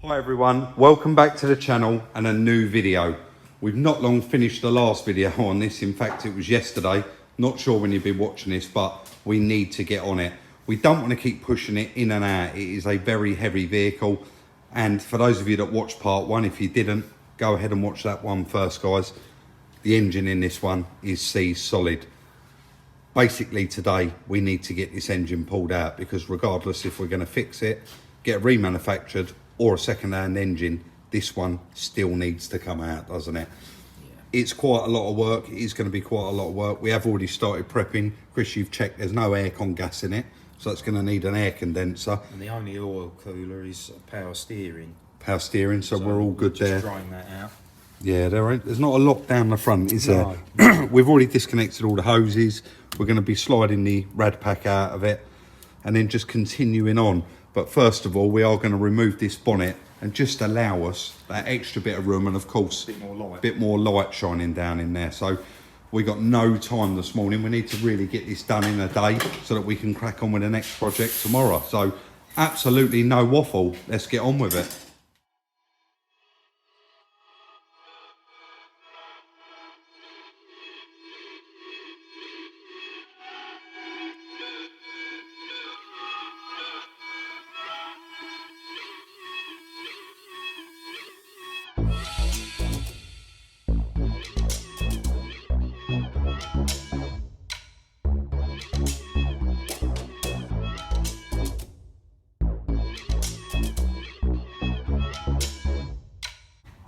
Hi everyone, welcome back to the channel and a new video. We've not long finished the last video on this. In fact, it was yesterday. Not sure when you'll be watching this, but we need to get on it. We don't want to keep pushing it in and out. It is a very heavy vehicle. And for those of you that watched part one, if you didn't, go ahead and watch that one first, guys. The engine in this one is C solid. Basically today, we need to get this engine pulled out because regardless if we're going to fix it, get it remanufactured or a second-hand engine, this one still needs to come out, doesn't it? Yeah. It's quite a lot of work. It is going to be quite a lot of work. We have already started prepping. Chris, you've checked there's no aircon gas in it, so it's going to need an air condenser. And the only oil cooler is power steering. Power steering, so we're all good there. Just drain that out. Yeah, there's not a lot down the front, is there? We've already disconnected all the hoses. We're going to be sliding the rad pack out of it and then just continuing on. But first of all, we are going to remove this bonnet and just allow us that extra bit of room and of course a bit more light shining down in there. So we got no time this morning. We need to really get this done in a day so that we can crack on with the next project tomorrow. So absolutely no waffle. Let's get on with it.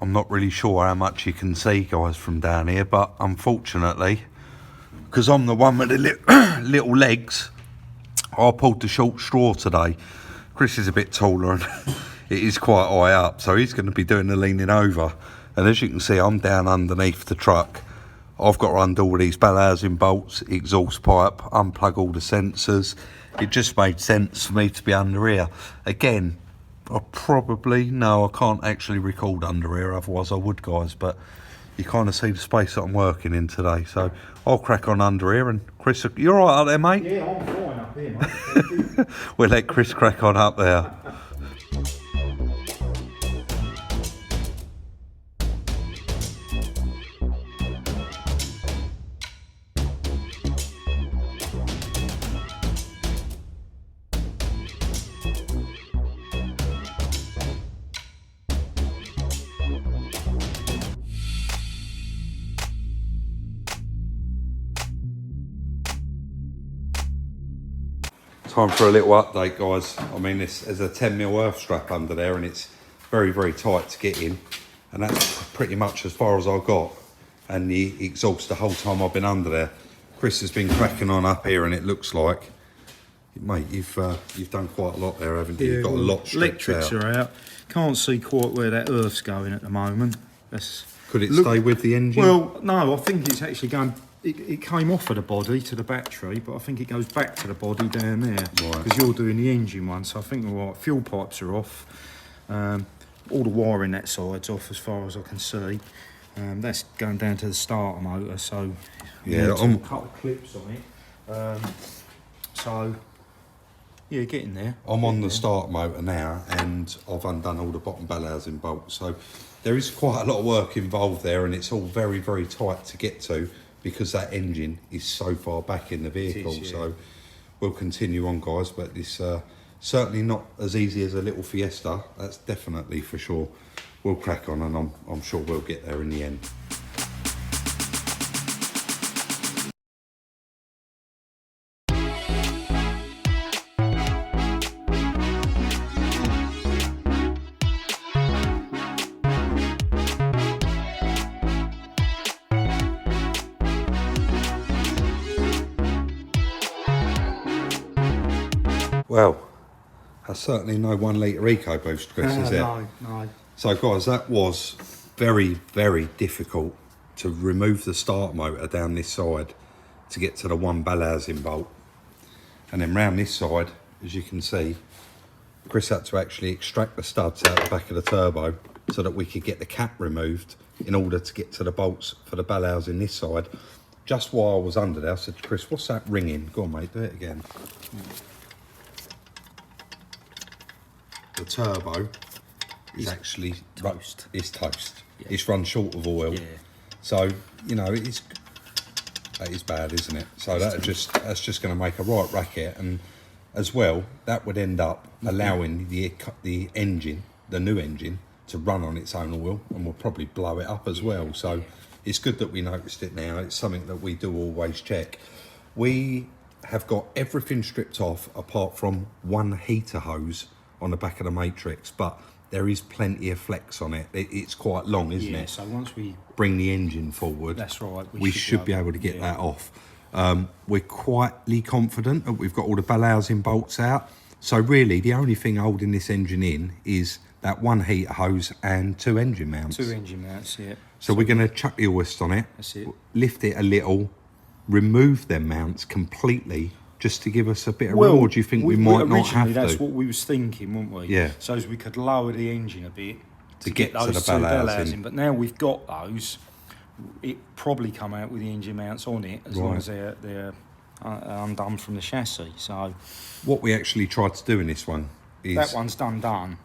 I'm not really sure how much you can see, guys, from down here, but unfortunately, because I'm the one with the little legs, I pulled the short straw today. Chris is a bit taller and it is quite high up, so he's going to be doing the leaning over. And as you can see, I'm down underneath the truck. I've got to undo all these bell housing bolts, exhaust pipe, unplug all the sensors. It just made sense for me to be under here. Again, I can't actually record under here, otherwise I would, guys, but you kind of see the space that I'm working in today. So I'll crack on under here. And Chris, you're all right up there, mate? Yeah, I'm fine up here, mate. We'll let Chris crack on up there. Time for a little update, guys. I mean, there's a 10mm earth strap under there and it's very, very tight to get in. And that's pretty much as far as I got. And the exhaust the whole time I've been under there. Chris has been cracking on up here and it looks like, mate, you've done quite a lot there, haven't you? Yeah, You've got a lot stretched electrics out. are out. Can't see quite where that earth's going at the moment. Could it stay with the engine? Well, no, I think it's actually going... It came off of the body to the battery, but I think it goes back to the body down there. Because you're doing the engine one, so I think all right, fuel pipes are off. All the wiring that side's off as far as I can see. That's going down to the starter motor, so yeah, I'm a couple of clips on it. So yeah, getting there. I'm on the start motor now and I've undone all the bottom bell housing bolts. So there is quite a lot of work involved there and it's all very, very tight to get to, because that engine is so far back in the vehicle. It is, yeah. So we'll continue on, guys, but it's certainly not as easy as a little Fiesta, that's definitely for sure. We'll crack on and I'm sure we'll get there in the end. Well, that's certainly no 1 litre EcoBoost, Chris, is it? No. So guys, that was very, very difficult to remove the start motor down this side to get to the one bell housing bolt. And then round this side, as you can see, Chris had to actually extract the studs out the back of the turbo so that we could get the cap removed in order to get to the bolts for the bell housing this side. Just while I was under there, I said to Chris, what's that ringing? Go on, mate, do it again. The turbo is actually toast. It's toast. Yeah. It's run short of oil. Yeah. So, you know, that is bad, isn't it? So that's just going to make a right racket, and as well, that would end up allowing the engine, the new engine, to run on its own oil, and will probably blow it up as well. So it's good that we noticed it now. It's something that we do always check. We have got everything stripped off apart from one heater hose on the back of the matrix, but there is plenty of flex on it. It's quite long, isn't it? So once we bring the engine forward, that's right, we should be able to get that off. We're quietly confident that we've got all the bell housing bolts out. So really, the only thing holding this engine in is that one heater hose and 2 engine mounts. 2 engine mounts, yeah. So we're going to chuck the hoist on it. That's it. Lift it a little, remove them mounts completely, just to give us a bit of room, or do you think we might not have to? That's what we was thinking, weren't we? Yeah. So as we could lower the engine a bit to get to those the bell bell housing. housing. But now we've got those, it probably come out with the engine mounts on it, as long as they're undone from the chassis. So what we actually tried to do in this one is... that one's done.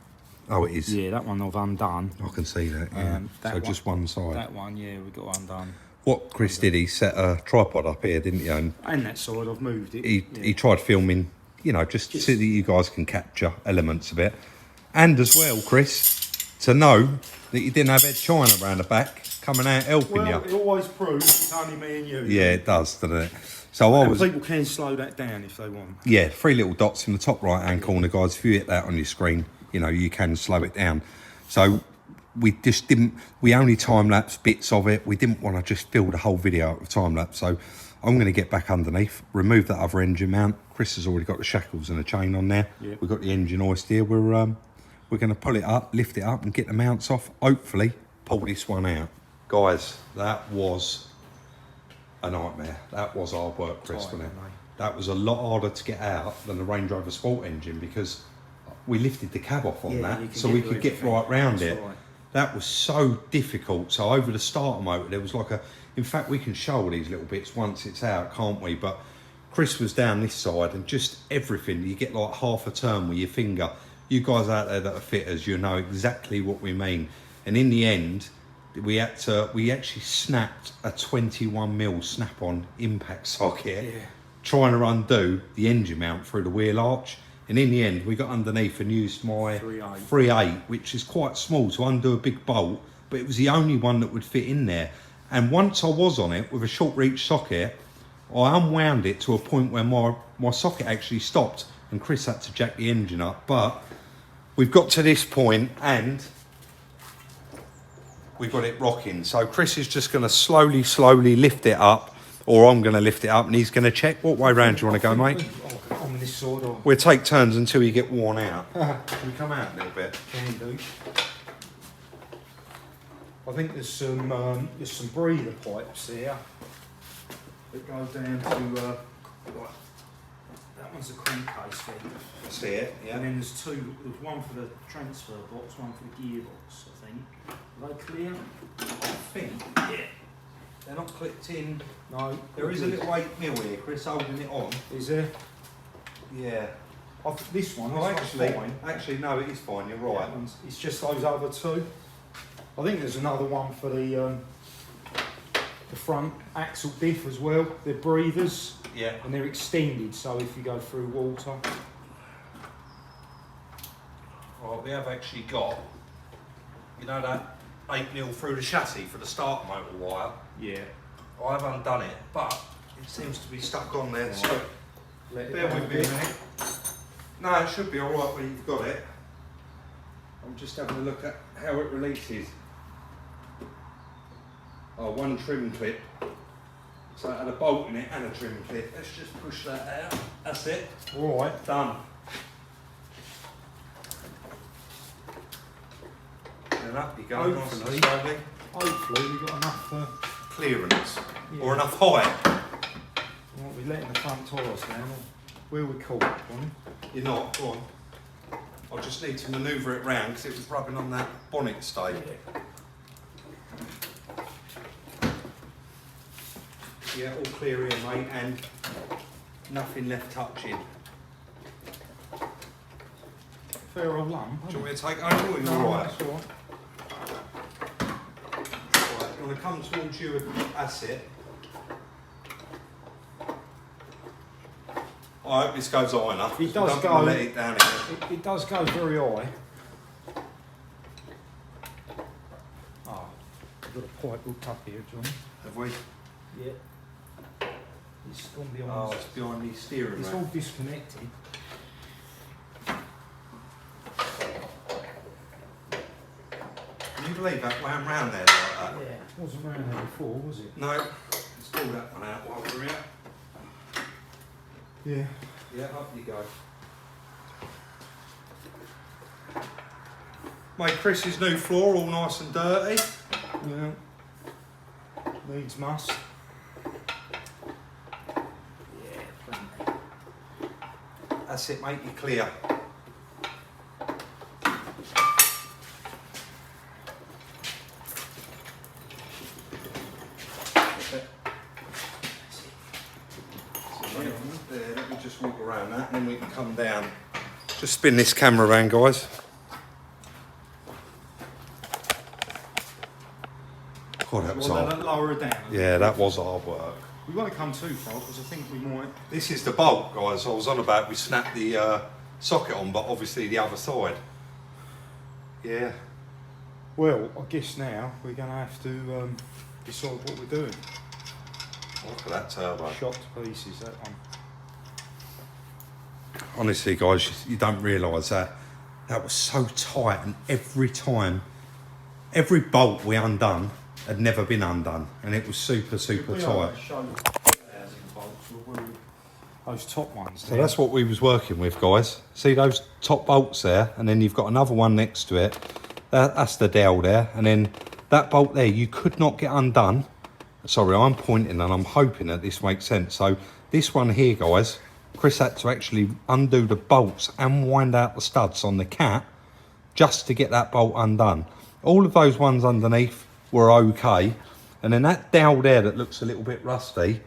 Oh, it is? Yeah, that one I've undone. I can see that, yeah. So just one side. That one, yeah, we've got undone. What Chris did, he set a tripod up here, didn't he? And that side, I've moved it. He tried filming, you know, just so that you guys can capture elements of it. And as well, Chris, to know that you didn't have Ed China around the back coming out helping you. It always proves it's only me and you. Yeah, it does, doesn't it? So people can slow that down if they want. Yeah, 3 little dots in the top right-hand corner, guys. If you hit that on your screen, you know, you can slow it down. So we just didn't, we only time-lapse bits of it. We didn't want to just fill the whole video out with time-lapse. So I'm going to get back underneath, remove that other engine mount. Chris has already got the shackles and the chain on there. Yep. We've got the engine hoist here. We're going to pull it up, lift it up and get the mounts off. Hopefully pull this one out. Guys, that was a nightmare. That was hard work, Chris, wasn't it? That was a lot harder to get out than the Range Rover Sport engine, because we lifted the cab off on that, so we could get right round it. Right. That was so difficult. So over the starter motor, there was like in fact, we can show all these little bits once it's out, can't we? But Chris was down this side, and just everything, you get like half a turn with your finger. You guys out there that are fitters, you know exactly what we mean. And in the end, we actually snapped a 21mm snap-on impact socket, trying to undo the engine mount through the wheel arch. And in the end, we got underneath and used my 3.8, which is quite small to undo a big bolt, but it was the only one that would fit in there. And once I was on it with a short reach socket, I unwound it to a point where my socket actually stopped, and Chris had to jack the engine up. But we've got to this point and we've got it rocking. So Chris is just going to slowly lift it up, or I'm going to lift it up, and he's going to check. What way round do you want to go, mate? On this side, or we'll take turns until you get worn out. Can we come out a little bit? Can do. I think there's some breather pipes here that go down to that one's a crankcase thing. I see it, yeah. And then there's one for the transfer box, one for the gearbox, I think. Are they clear? I think, yeah. They're not clipped in. No. There is a little 8mm here, Chris, holding it on. Is there? Yeah. This one, well, actually, no, it is fine, you're right. Yeah, it's just those other two. I think there's another one for the front axle diff as well. They're breathers. Yeah. And they're extended, so if you go through water. Well, we have actually got, you know, that 8mm through the chassis for the starter motor wire. Yeah. I have undone it, but it seems to be stuck on there. Right. So bear with me a minute. No, it should be alright when you've got it. I'm just having a look at how it releases. Oh, one trim clip. So it had a bolt in it and a trim clip. Let's just push that out. That's it. Alright. Done. And up you go. Hopefully we've got enough clearance, or enough height. What, we're letting the front tyres down, or where we caught on? You're not, go on. I just need to manoeuvre it round because it was rubbing on that bonnet stay. Yeah, all clear here, mate, and nothing left touching. fair old lump. Do you want me to take over or you're alright? That's all right. Right, you want to come towards you, that's it. I hope this goes high enough. It does don't go. let it down again. It does go very high. Ah, we've got a pipe hooked up here, John. Have we? Yeah. It's gone behind. Oh, it's behind the steering It's rack. all disconnected. Can you believe that wound round there like that? Yeah, it wasn't around there before, was it? No. Let's pull that one out while we're here. Yeah. Yeah, up you go. Made Chris's new floor all nice and dirty. Yeah. Needs must. Yeah, plenty. That's it, mate, you're clear. There, let me just walk around that and then we can come down. Just spin this camera around, guys. God, that was hard. Lower it down. Yeah, that was hard work. We won't come too far because I think we might. This is the bolt, guys. I was on about we snapped the socket on, but obviously the other side. Yeah. Well, I guess now we're going to have to decide what we're doing. Look at that turbo. Shot to pieces, that one. Honestly, guys, you don't realise that. That was so tight, and every time, every bolt we undone had never been undone, and it was super tight. Those top ones. So that's what we was working with, guys. See those top bolts there, and then you've got another one next to it. That's the dowel there, and then that bolt there you could not get undone. Sorry, I'm pointing and I'm hoping that this makes sense. So this one here, guys, Chris had to actually undo the bolts and wind out the studs on the cat just to get that bolt undone. All of those ones underneath were okay, and then that dowel there that looks a little bit rusty,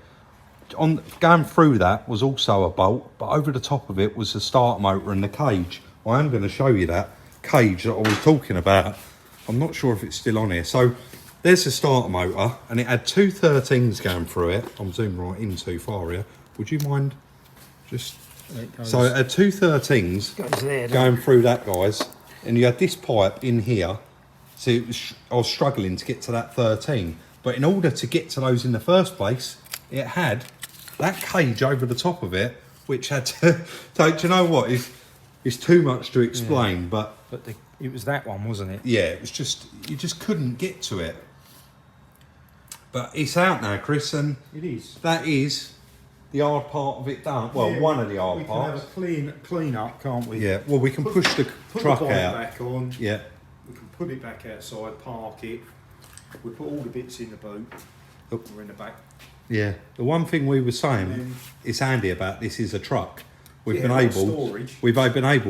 going through that was also a bolt, but over the top of it was the starter motor and the cage. I am going to show you that cage that I was talking about. I'm not sure if it's still on here. So there's the starter motor, and it had two 13s going through it. I'm zooming right in too far here. Would you mind just... So it had two 13s going through that, guys, and you had this pipe in here. So it was, I was struggling to get to that 13, but in order to get to those in the first place, it had that cage over the top of it, which had to... So do you know what? It's too much to explain, yeah. But it was that one, wasn't it? Yeah, it was just... You just couldn't get to it. But it's out now, Chris, and... It is. That is the hard part of it done. Well, yeah, one of the hard parts. We can have a clean up, can't we? Yeah, well, we can push the truck the out. Back on. Yeah. We can put it back outside, park it. We put all the bits in the boot. We're in the back. Yeah. The one thing we were saying, it's handy about this is a truck. We've been able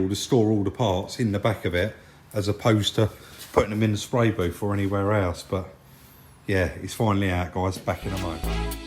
to store all the parts in the back of it, as opposed to putting them in the spray booth or anywhere else. But yeah, it's finally out, guys. Back in a moment.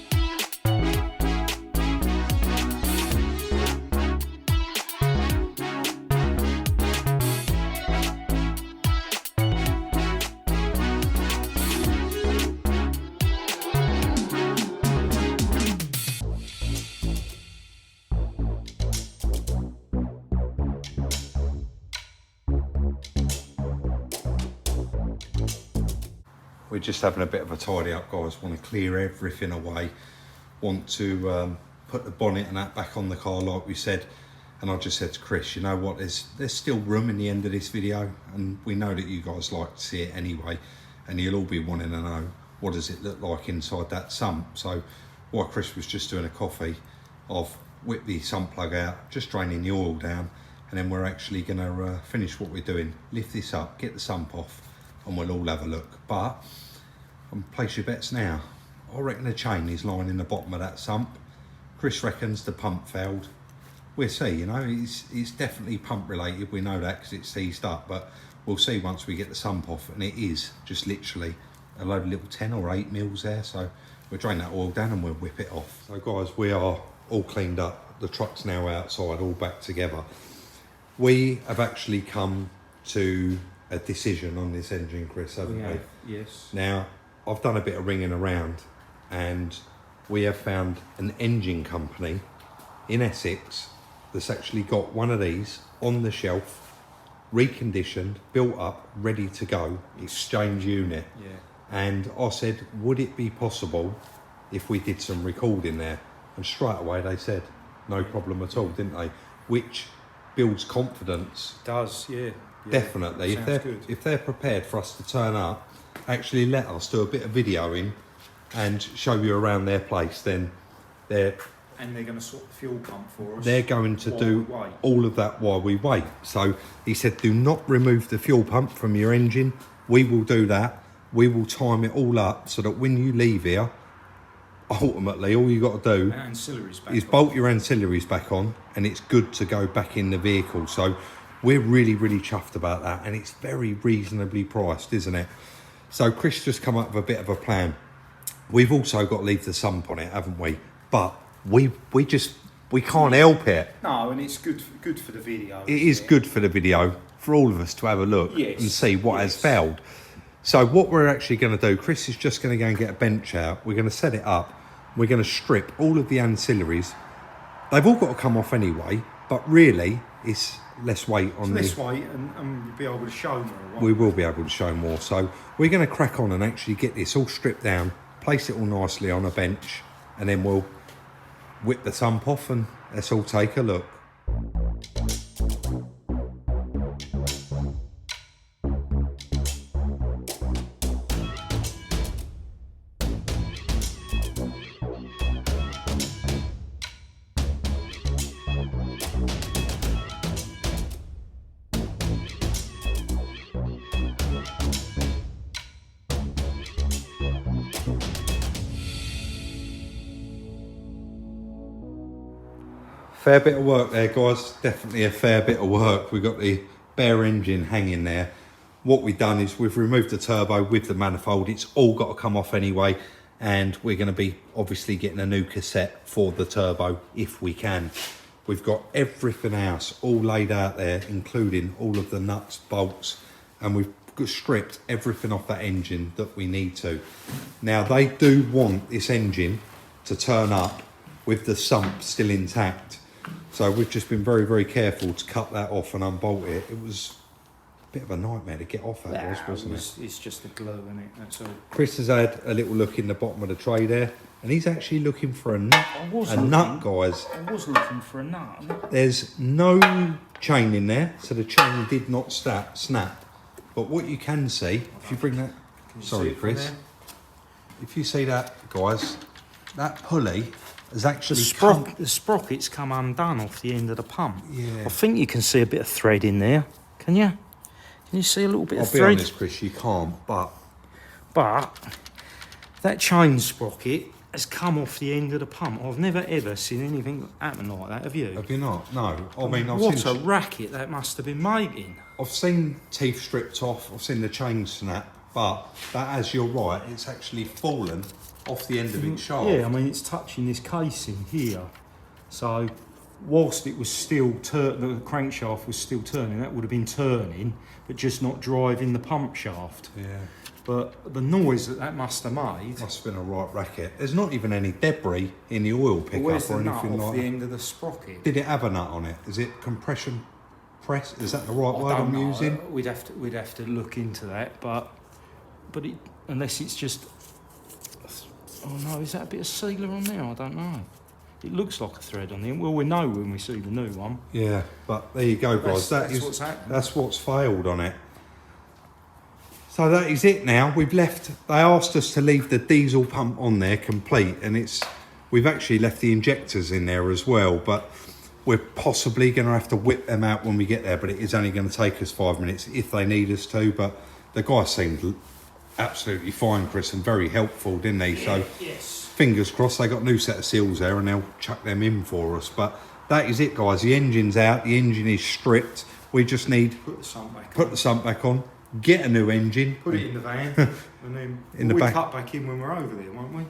We're just having a bit of a tidy up, guys. Want to clear everything away. Want to put the bonnet and that back on the car like we said. And I just said to Chris, you know what, there's still room in the end of this video, and we know that you guys like to see it anyway, and you'll all be wanting to know what does it look like inside that sump. So while Chris was just doing a coffee, I've whipped the sump plug out, just draining the oil down, and then we're actually going to finish what we're doing, lift this up, get the sump off, and we'll all have a look. But place your bets now. I reckon the chain is lying in the bottom of that sump. Chris reckons the pump failed. We'll see, you know, it's definitely pump related. We know that because it's seized up, but we'll see once we get the sump off. And it is just literally a load of little 10 or 8 mils there. So we'll drain that oil down and we'll whip it off. So guys, we are all cleaned up. The truck's now outside, all back together. We have actually come to a decision on this engine, Chris, haven't we? Yes. Now, I've done a bit of ringing around and we have found an engine company in Essex that's actually got one of these on the shelf, reconditioned, built up, ready to go, exchange unit. Yeah. And I said, would it be possible if we did some recording there? And straight away they said, no problem at all, didn't they? Which builds confidence. Does, yeah. Definitely. If they're prepared for us to turn up, actually let us do a bit of videoing and show you around their place, then they're going to sort the fuel pump for us. They're going to do all of that while we wait. So he said, do not remove the fuel pump from your engine. We will do that. We will time it all up so that when you leave here, ultimately all you got to do is bolt your ancillaries back on and it's good to go back in the vehicle. So we're really, really chuffed about that, and it's very reasonably priced, isn't it? So Chris just come up with a bit of a plan. We've also got to leave the sump on it, haven't we? But we can't help it. No, and it's good for the video. It is good for the video, for all of us to have a look and see what has failed. So what we're actually going to do, Chris is just going to go and get a bench out. We're going to set it up. We're going to strip all of the ancillaries. They've all got to come off anyway, but really it's less weight on less weight, and we'll be able to show more. We will be able to show more. So we're going to crack on and actually get this all stripped down, place it all nicely on a bench, and then we'll whip the sump off and let's all take a look. Fair bit of work there, guys. Definitely a fair bit of work. We've got the bare engine hanging there. What we've done is we've removed the turbo with the manifold. It's all got to come off anyway, and we're going to be obviously getting a new cassette for the turbo if we can. We've got everything else all laid out there, including all of the nuts, bolts, and we've stripped everything off that engine that we need to. Now, they do want this engine to turn up with the sump still intact. So we've just been very, very careful to cut that off and unbolt it. It was a bit of a nightmare to get off that, wasn't it? It's just the glue, isn't it? That's all. Chris has had a little look in the bottom of the tray there, and he's actually looking for a nut. Nut, guys. I was looking for a nut. There's no chain in there, so the chain did not snap. But what you can see, if you bring that... Sorry, Chris. If you see that, guys, that pulley... The sprocket's come undone off the end of the pump. Yeah. I think you can see a bit of thread in there. Can you? Can you see a little bit of thread? I'll be honest, Chris, you can't, but that chain sprocket has come off the end of the pump. I've never ever seen anything happen like that, have you? Have you not? No. I mean, what a racket that must have been making. I've seen teeth stripped off, I've seen the chain snap, but that, as you're right, it's actually fallen off the end of its shaft. Yeah, I mean, it's touching this casing here. So, whilst it was still the crankshaft was still turning, that would have been turning, but just not driving the pump shaft. Yeah. But the noise that must have made... Must have been a right racket. There's not even any debris in the oil pickup or anything like that. Where's the nut off the end of the sprocket? Did it have a nut on it? Is it compression press? Is that the right word I'm using? We'd have to look into that, but it, unless it's just... Oh no, is that a bit of sealer on there? I don't know. It looks like a thread on there. Well, we know when we see the new one. Yeah, but there you go, guys. That's what's failed on it. So that is it now. We've left, they asked us to leave the diesel pump on there complete, and we've actually left the injectors in there as well, but we're possibly going to have to whip them out when we get there, but it is only going to take us 5 minutes if they need us to. But the guy seemed absolutely fine, Chris, and very helpful, didn't he? So yes. Fingers crossed they got a new set of seals there and they'll chuck them in for us. But that is it, guys. The engine's out, the engine is stripped. We just need put the sump back on, get a new engine, put it in the van, and then in the back. cut back in when we're over there, won't we?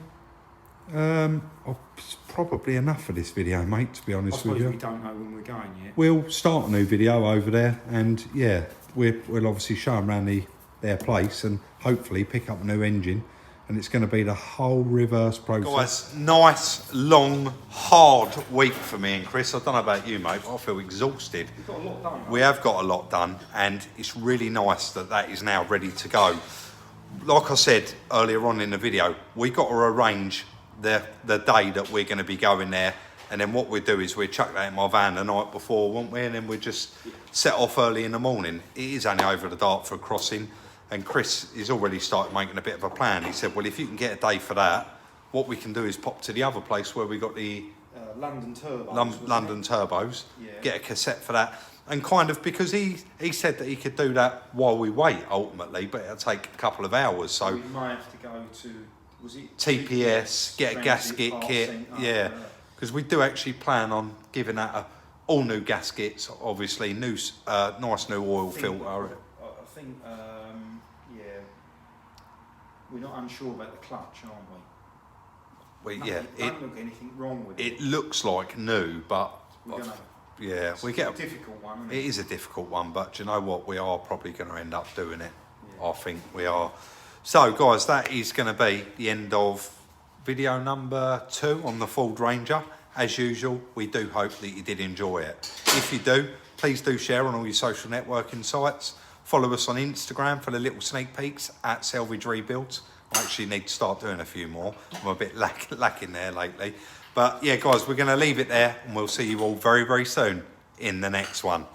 It's probably enough for this video, mate, to be I honest with suppose you. we don't know when we're going yet. We'll start a new video over there, and yeah, we'll obviously show them around their place and hopefully pick up a new engine, and it's going to be the whole reverse process. Guys, nice, long, hard week for me and Chris. I don't know about you, mate, but I feel exhausted. We've got a lot done. We have got a lot done, and it's really nice that that is now ready to go. Like I said earlier on in the video, we got to arrange the day that we're going to be going there, and then what we do is we chuck that in my van the night before, won't we? And then we just set off early in the morning. It is only over the Dartford crossing, and Chris is already started making a bit of a plan. He said, well, if you can get a day for that, what we can do is pop to the other place where we got the London Turbos. London Turbos, Yeah. get a cassette for that. And kind of, because he said that he could do that while we wait, ultimately, but it'll take a couple of hours. So we might have to go to, was it TPS, get a gasket kit, yeah. Because we do actually plan on giving that all new gaskets, obviously, new, nice new oil filter. I think, yeah, we're not unsure about the clutch, aren't we? Yeah, don't look anything wrong with it. It looks like new, but We're gonna, yeah, we get it's a difficult one, isn't it is a difficult one, but do you know what? We are probably going to end up doing it. Yeah. I think we are. So, guys, that is going to be the end of video number 2 on the Ford Ranger. As usual, we do hope that you did enjoy it. If you do, please do share on all your social networking sites. Follow us on Instagram for the little sneak peeks at Salvage Rebuilds. I actually need to start doing a few more. I'm a bit lacking there lately. But yeah, guys, we're going to leave it there, and we'll see you all very, very soon in the next one.